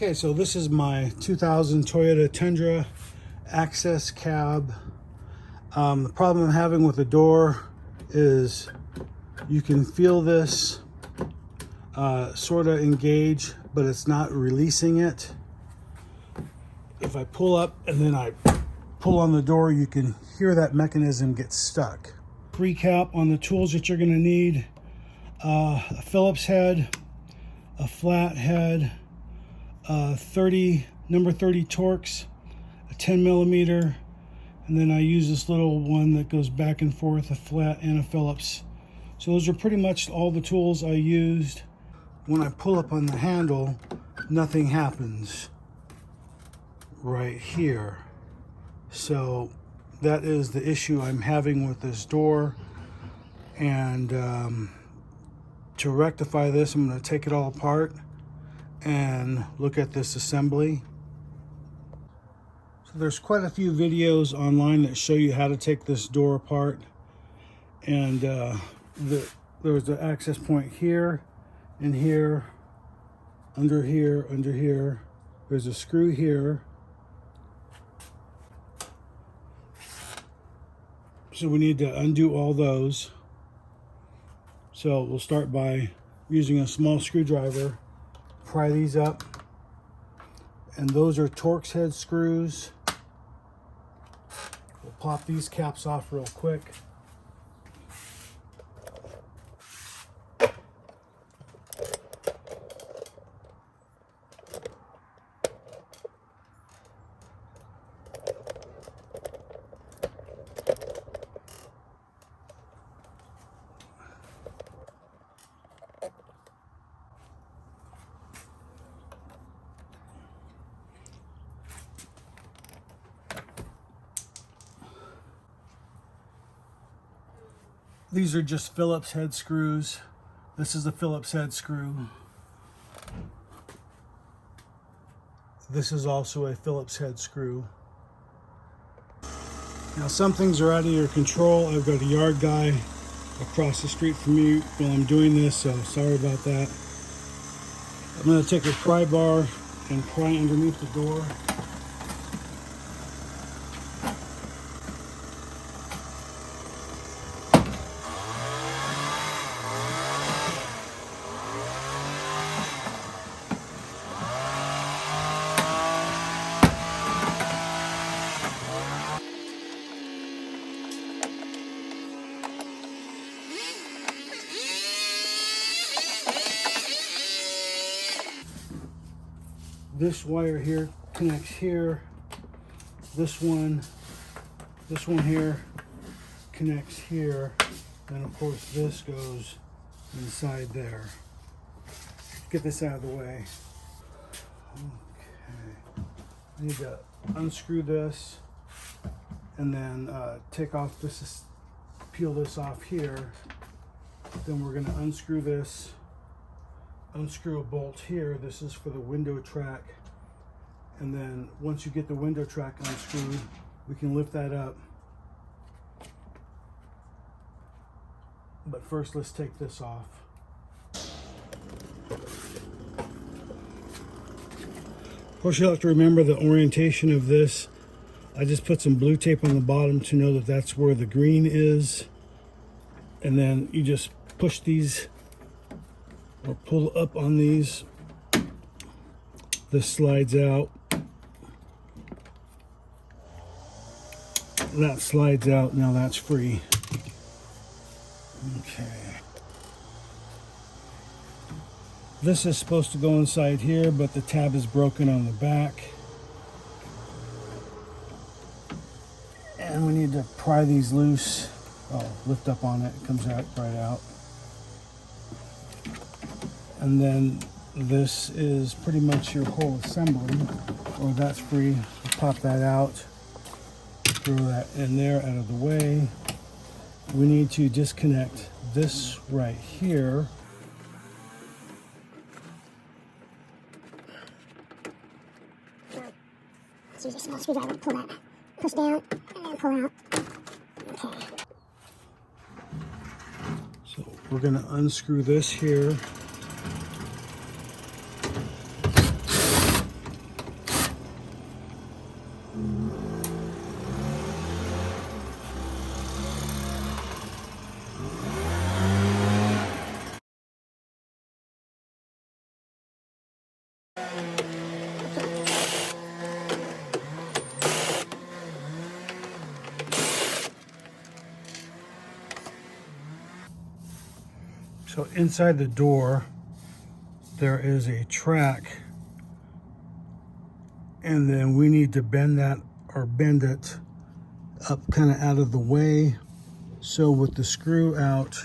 Okay, so this is my 2000 Toyota Tundra access cab. The problem I'm having with the door is you can feel this sort of engage, but it's not releasing it. If I pull up and then I pull on the door, you can hear that mechanism get stuck. Recap on the tools that you're going to need: a Phillips head, a flat head, number 30 Torx, a 10 millimeter, and then I use this little one that goes back and forth, a flat and a Phillips. So those are pretty much all the tools I used. When I pull up on the handle, nothing happens right here. So that is the issue I'm having with this door. And to rectify this, I'm going to take it all apart and look at this assembly. So there's quite a few videos online that show you how to take this door apart. And there's an access point here and here, under here, under here. There's a screw here. So we need to undo all those. So we'll start by using a small screwdriver, pry these up. And those are Torx head screws. We'll pop these caps off real quick. These are just Phillips head screws. This is a Phillips head screw. This is also a Phillips head screw. Now some things are out of your control. I've got a yard guy across the street from me while I'm doing this, so sorry about that. I'm going to take a pry bar and pry underneath the door. This wire here connects here. This one here connects here. And of course this goes inside there. Get this out of the way. Okay. I need to unscrew this and then take off this, peel this off here. Then we're going to unscrew this. Unscrew a bolt here. This is for the window track, and then once you get the window track unscrewed, we can lift that up. But first let's take this off. Of course, you'll have to remember the orientation of this. I just put some blue tape on the bottom to know that that's where the green is, and then you just push these or pull up on these. This slides out. That slides out. Now that's free. Okay. This is supposed to go inside here, but the tab is broken on the back. And we need to pry these loose. Oh, lift up on it. It comes out right out. And then this is pretty much your whole assembly, or that's free. Pop that out, throw that in there out of the way. We need to disconnect this right here. So use a small screwdriver to pull that, push down, and then pull out. Okay. So we're going to unscrew this here. So inside the door, there is a track, and then we need to bend that, or bend it up kind of out of the way. So with the screw out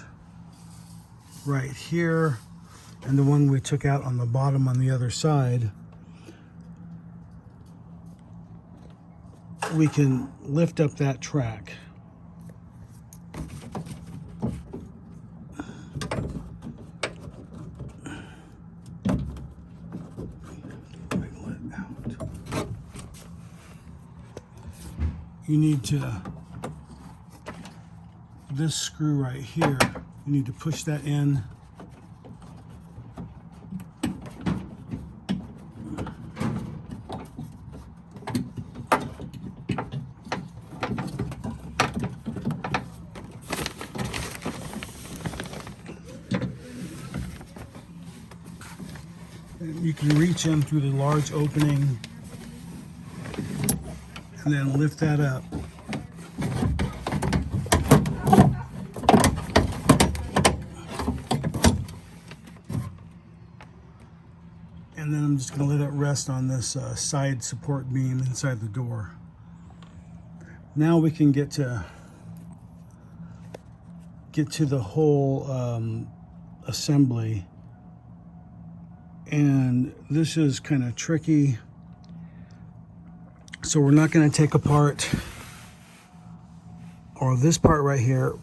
right here, and the one we took out on the bottom on the other side, we can lift up that track. You need to, this screw right here, you need to push that in. You can reach in through the large opening and then lift that up. And then I'm just going to let it rest on this side support beam inside the door. Now we can get to the whole assembly. And this is kind of tricky. So we're not going to take apart, or this part right here.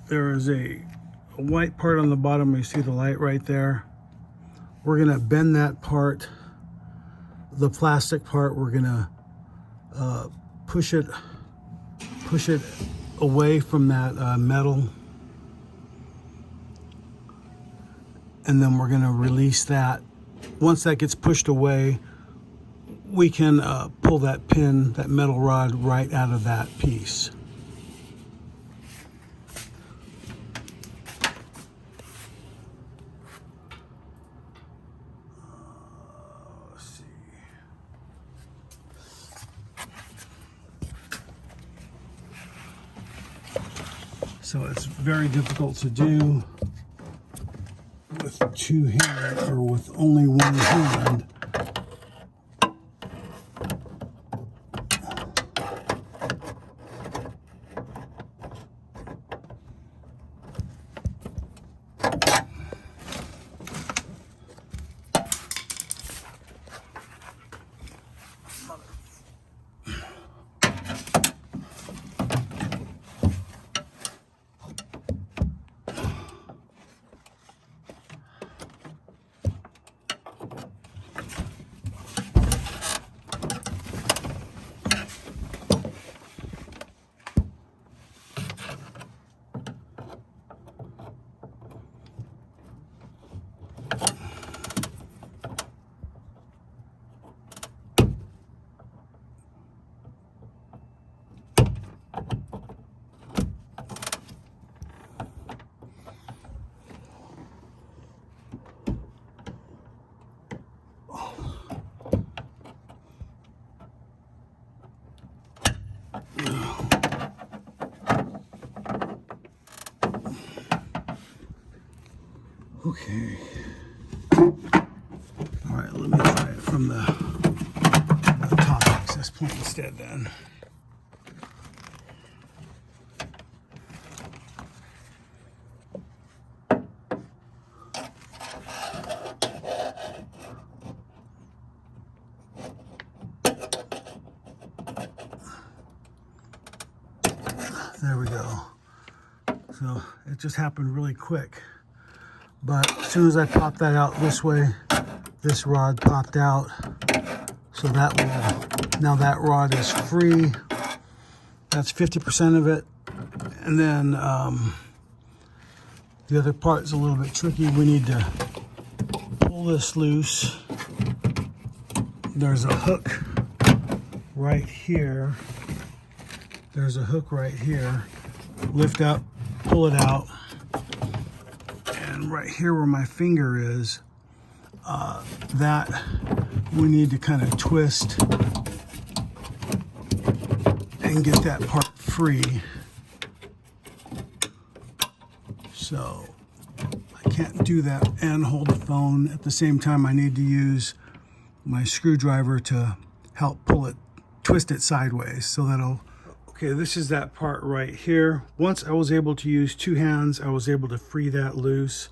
There is a white part on the bottom. You see the light right there. We're going to bend that part, the plastic part. We're going to push it away from that metal. And then we're going to release that. Once that gets pushed away, we can pull that pin, that metal rod, right out of that piece. Let's see. So it's very difficult to do with two hands, or with only one hand. Okay. All right, let me try it from the top access point instead then. There we go. So it just happened really quick. But as soon as I pop that out this way, this rod popped out. So that will, now that rod is free. That's 50% of it. And then the other part is a little bit tricky. We need to pull this loose. There's a hook right here. There's a hook right here. Lift up, pull it out. then right here where my finger is, that we need to kind of twist and get that part free. So I can't do that and hold the phone at the same time. I need to use my screwdriver to help pull it, twist it sideways, so that'll, okay, this is that part right here. Once I was able to use two hands, I was able to free that loose.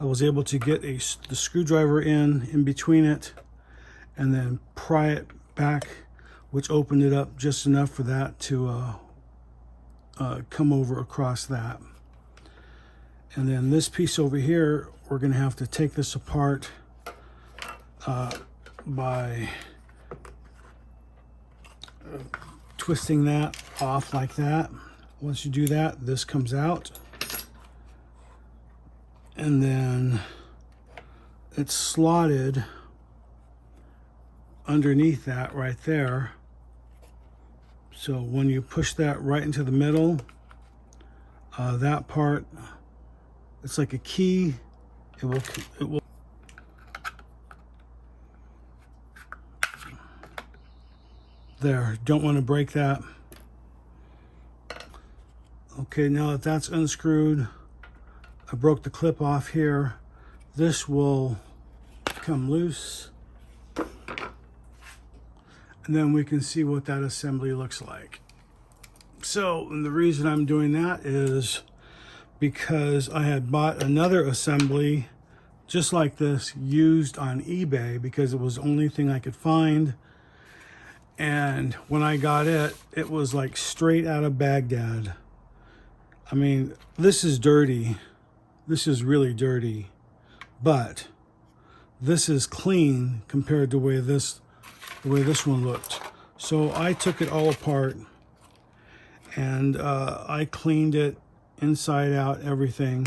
I was able to get the screwdriver in between it and then pry it back, which opened it up just enough for that to come over across that. And then this piece over here, we're going to have to take this apart by twisting that off like that. Once you do that, this comes out. And then it's slotted underneath that right there. So when you push that right into the middle, that part, it's like a key. It will there, don't want to break that. Okay, now that that's unscrewed, I broke the clip off here. This will come loose. And then we can see what that assembly looks like. So, and the reason I'm doing that is because I had bought another assembly just like this used on eBay because it was the only thing I could find. And when I got it, it was like straight out of Baghdad. I mean, this is dirty. This is really dirty. But this is clean compared to the way this one looked. So I took it all apart and I cleaned it inside out, everything,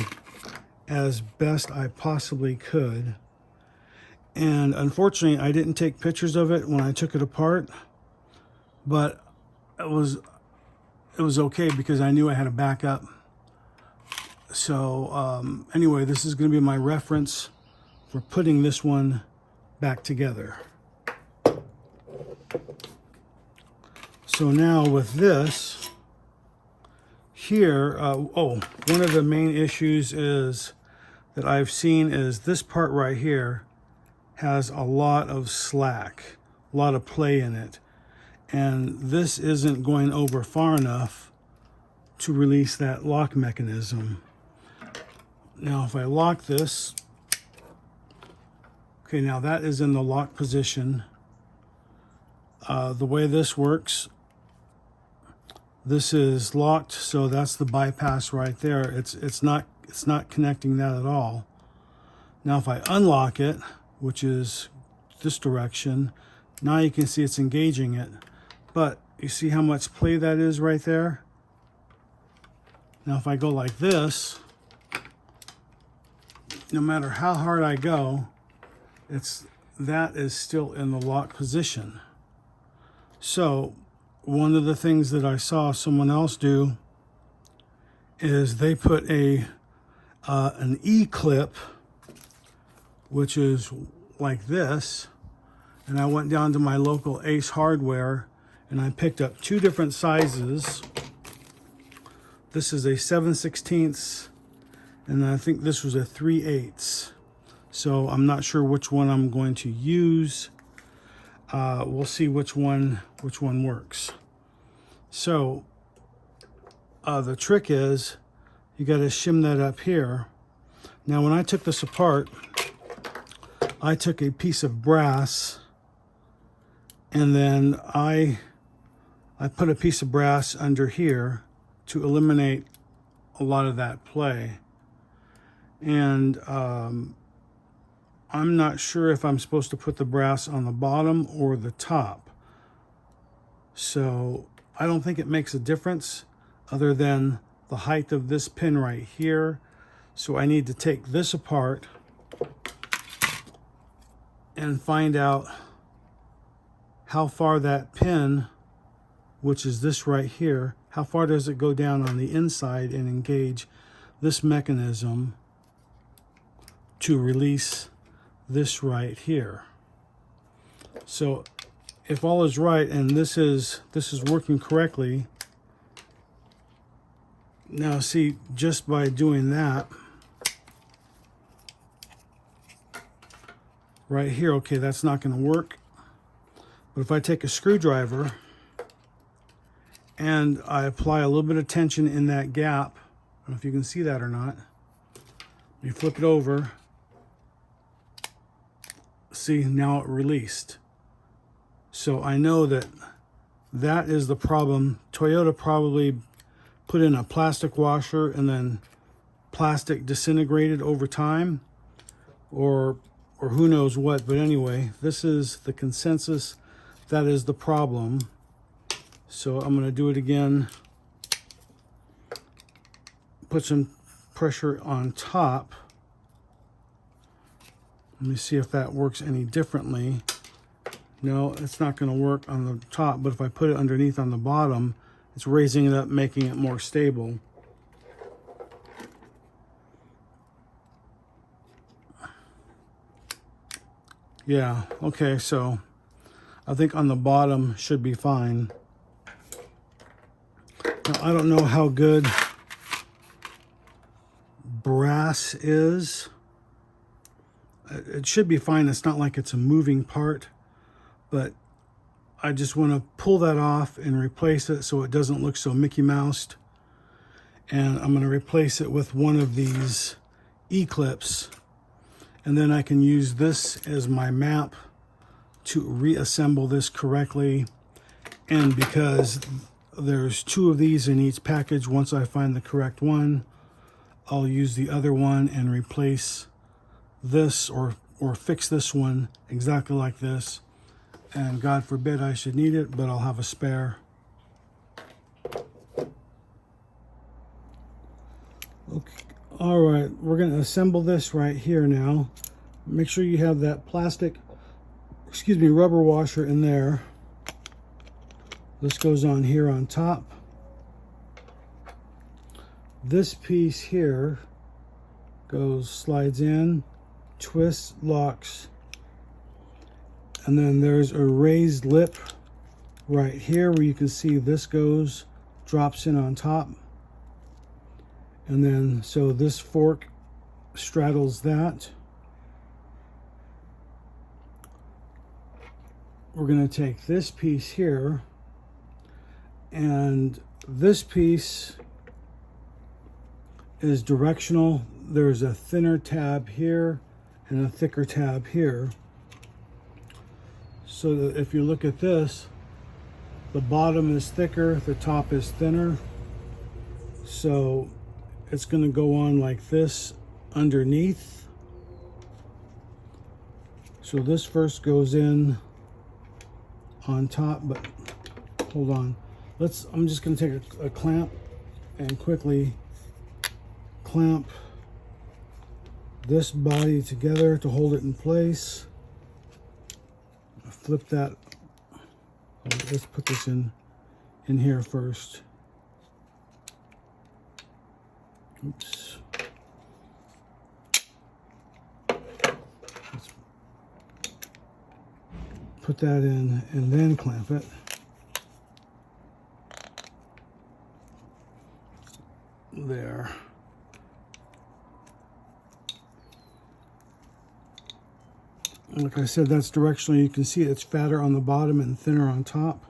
as best I possibly could. And unfortunately, I didn't take pictures of it when I took it apart. But it was okay because I knew I had a backup. So anyway, this is going to be my reference for putting this one back together. So now with this here, one of the main issues is that I've seen is this part right here has a lot of slack, a lot of play in it. And this isn't going over far enough to release that lock mechanism. Now if I lock this, okay, now that is in the lock position. The way this works, this is locked, so that's the bypass right there. It's not connecting that at all. Now if I unlock it, which is this direction, now you can see it's engaging it. But you see how much play that is right there? Now if I go like this, no matter how hard I go, that is still in the lock position. So one of the things that I saw someone else do is they put an E-clip, which is like this, and I went down to my local Ace Hardware and I picked up two different sizes. This is a 7/16 and I think this was a 3/8. So I'm not sure which one I'm going to use. We'll see which one works. So the trick is you got to shim that up here. Now when I took this apart, I took a piece of brass and then I put a piece of brass under here to eliminate a lot of that play. And I'm not sure if I'm supposed to put the brass on the bottom or the top. So I don't think it makes a difference other than the height of this pin right here. So I need to take this apart and find out how far that pin, which is this right here, how far does it go down on the inside and engage this mechanism. to release this right here. So if all is right and this is working correctly, now see, just by doing that right here, okay, that's not going to work. But if I take a screwdriver and I apply a little bit of tension in that gap, I don't know if you can see that or not. You flip it over. See, now it released. So I know that that is the problem. Toyota probably put in a plastic washer and then plastic disintegrated over time, or who knows what. But anyway, this is the consensus. That is the problem. So I'm going to do it again. Put some pressure on top. Let me see if that works any differently. No, it's not going to work on the top, but if I put it underneath on the bottom, it's raising it up, making it more stable. Yeah, okay, so I think on the bottom should be fine. Now, I don't know how good brass is. It should be fine. It's not like it's a moving part, but I just want to pull that off and replace it so it doesn't look so Mickey Moused. And I'm going to replace it with one of these E-clips, and then I can use this as my map to reassemble this correctly. And because there's two of these in each package, once I find the correct one, I'll use the other one and replace this or fix this one exactly like this. And God forbid I should need it, but I'll have a spare. Okay, all right, we're going to assemble this right here now. Make sure you have that rubber washer in there. This goes on here on top. This piece here slides in, twists, locks, and then there's a raised lip right here where you can see this drops in on top. And then, so this fork straddles that. We're going to take this piece here, and this piece is directional. There's a thinner tab here and a thicker tab here. So that if you look at this, the bottom is thicker, the top is thinner. So it's going to go on like this underneath. So this first goes in on top, but hold on. I'm just going to take a clamp and quickly clamp this body together to hold it in place. Flip that. Let's put this in here first. Oops. Let's put that in and then clamp it. There. Like I said, that's directional. You can see it's fatter on the bottom and thinner on top.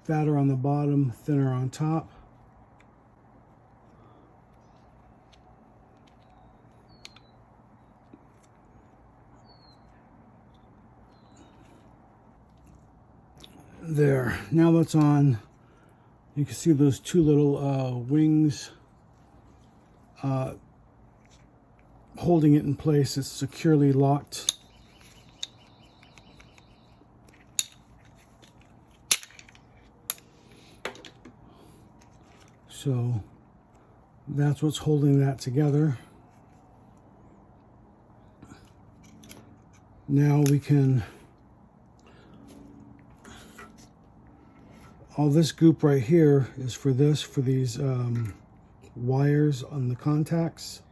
Fatter on the bottom, thinner on top. There. Now that's on. You can see those two little wings holding it in place. It's securely locked. So that's what's holding that together. Now we can, all this goop right here is for these wires on the contacts.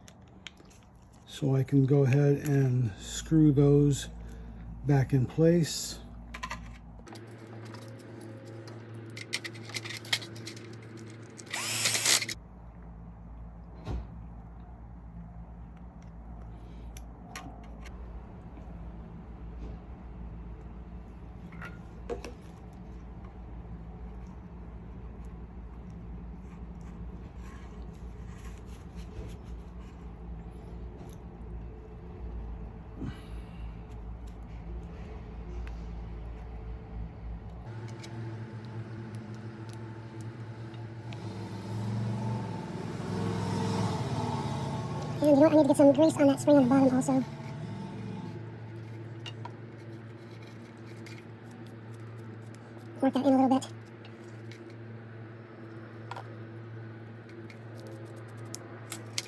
so I can go ahead and screw those back in place. And you know what? I need to get some grease on that spring on the bottom also. Work that in a little bit.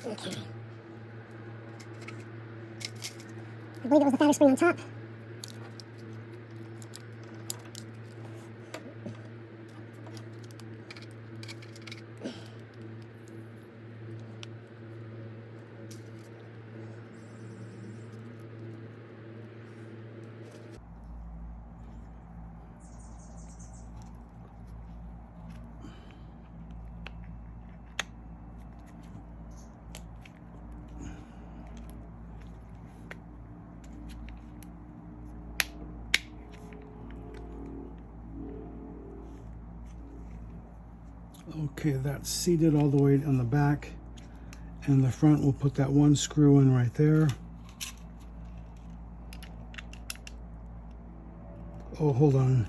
Okay. I believe it was the fatter spring on top. Okay, that's seated all the way on the back, and the front we'll put that one screw in right there. Oh, hold on.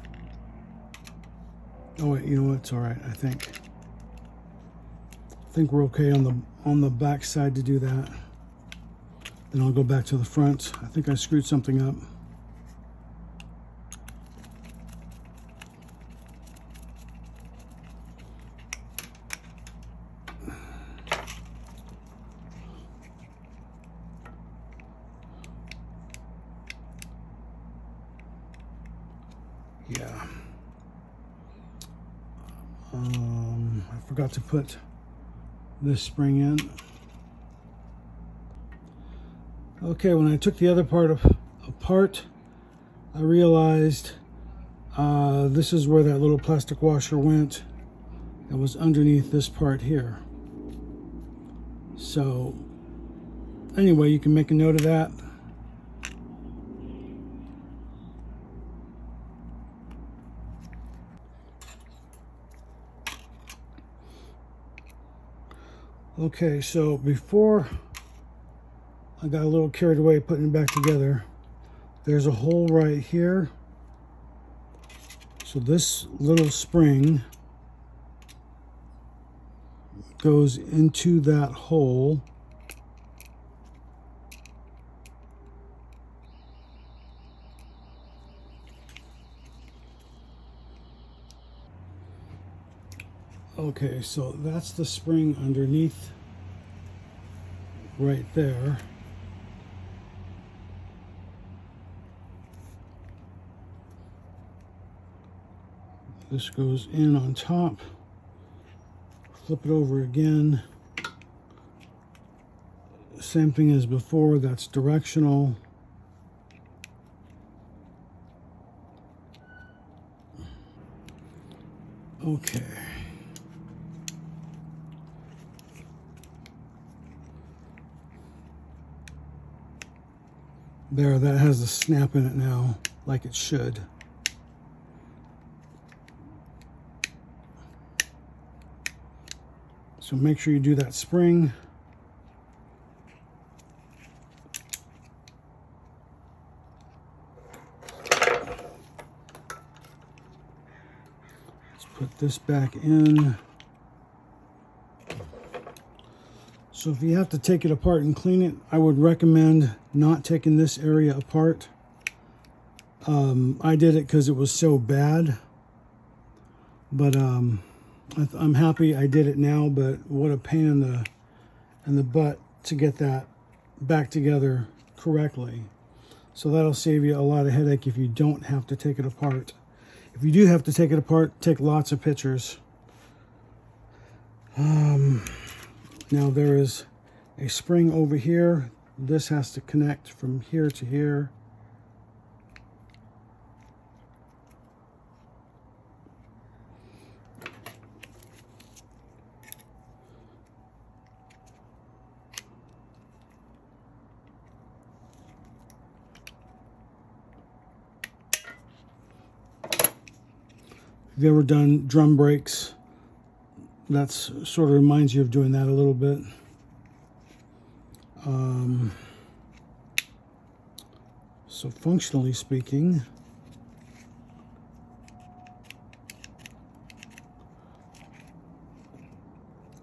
Oh wait, you know what? It's all right. I think we're okay on the back side to do that. Then I'll go back to the front. I think I screwed something up. Yeah. I forgot to put this spring in. Okay, when I took the other part apart, I realized this is where that little plastic washer went. It was underneath this part here. So anyway, you can make a note of that. Okay, so before I got a little carried away putting it back together, there's a hole right here. So this little spring goes into that hole. Okay, so that's the spring underneath right there. This goes in on top. Flip it over again. Same thing as before, that's directional. Okay. There, that has the snap in it now, like it should. So make sure you do that spring. Let's put this back in. So if you have to take it apart and clean it, I would recommend not taking this area apart. I did it because it was so bad, but I'm happy I did it now. But what a pain in the butt to get that back together correctly. So that'll save you a lot of headache if you don't have to take it apart. If you do have to take it apart, take lots of pictures. Now there is a spring over here This has to connect from here to here. If you've ever done drum brakes, that's sort of reminds you of doing that a little bit. So functionally speaking,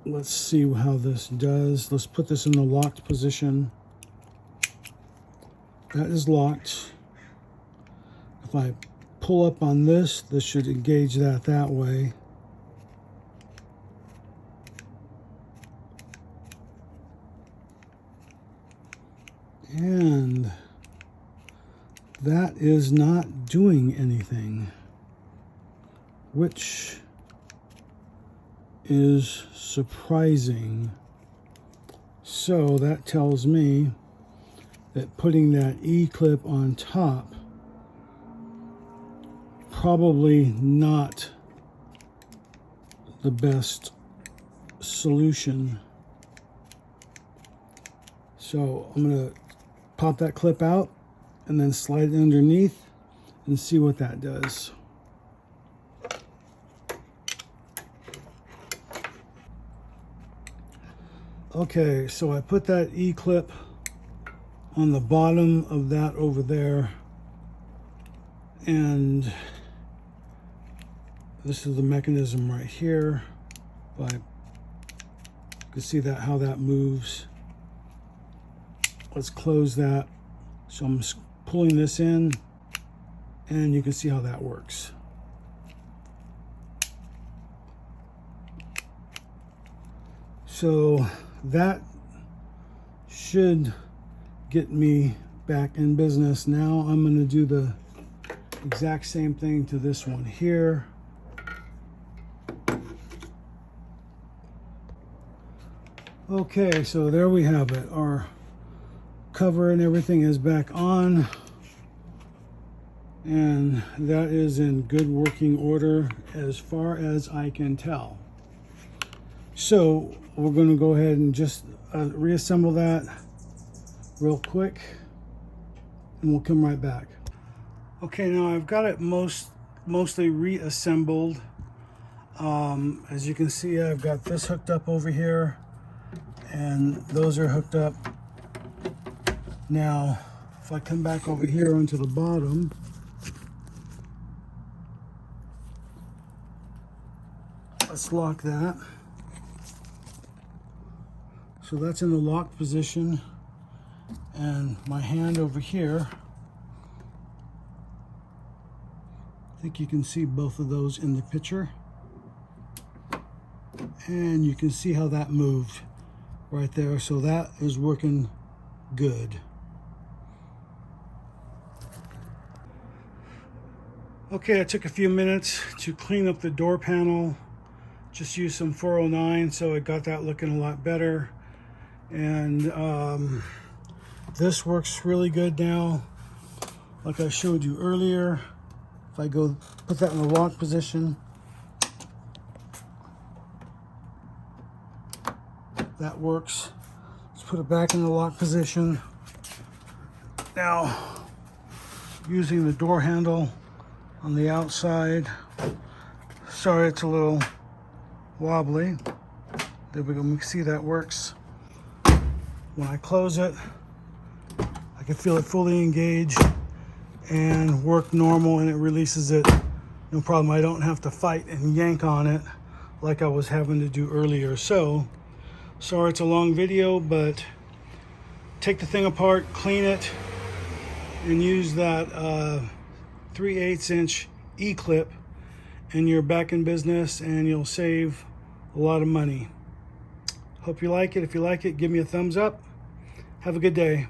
let's see how this does. Let's put this in the locked position. That is locked. If I pull up on this, this should engage that way. And that is not doing anything, which is surprising. So that tells me that putting that E-clip on top, probably not the best solution. So I'm going to pop that clip out and then slide it underneath and see what that does. Okay, so I put that E-clip on the bottom of that over there, and this is the mechanism right here. But you can see that how that moves. Let's close that. So I'm pulling this in, and you can see how that works. So that should get me back in business. Now I'm going to do the exact same thing to this one here. Okay, so there we have it. Our cover and everything is back on, and that is in good working order as far as I can tell. So we're going to go ahead and just reassemble that real quick, and we'll come right back. Okay, now I've got it mostly reassembled. As you can see, I've got this hooked up over here, and those are hooked up. Now, if I come back over here onto the bottom, let's lock that. So that's in the locked position, and my hand over here, I think you can see both of those in the picture, and you can see how that moved right there. So that is working good. Okay, I took a few minutes to clean up the door panel. Just used some 409, so it got that looking a lot better. And this works really good now. Like I showed you earlier, if I go put that in the lock position, that works. Let's put it back in the lock position. Now, using the door handle on the outside. Sorry, it's a little wobbly. There we go. We can see that works. When I close it, I can feel it fully engaged and work normal, and it releases it. No problem. I don't have to fight and yank on it like I was having to do earlier. So, sorry it's a long video, but take the thing apart, clean it, and use that 3/8 inch E-clip, and you're back in business, and you'll save a lot of money. Hope you like it. If you like it, give me a thumbs up. Have a good day.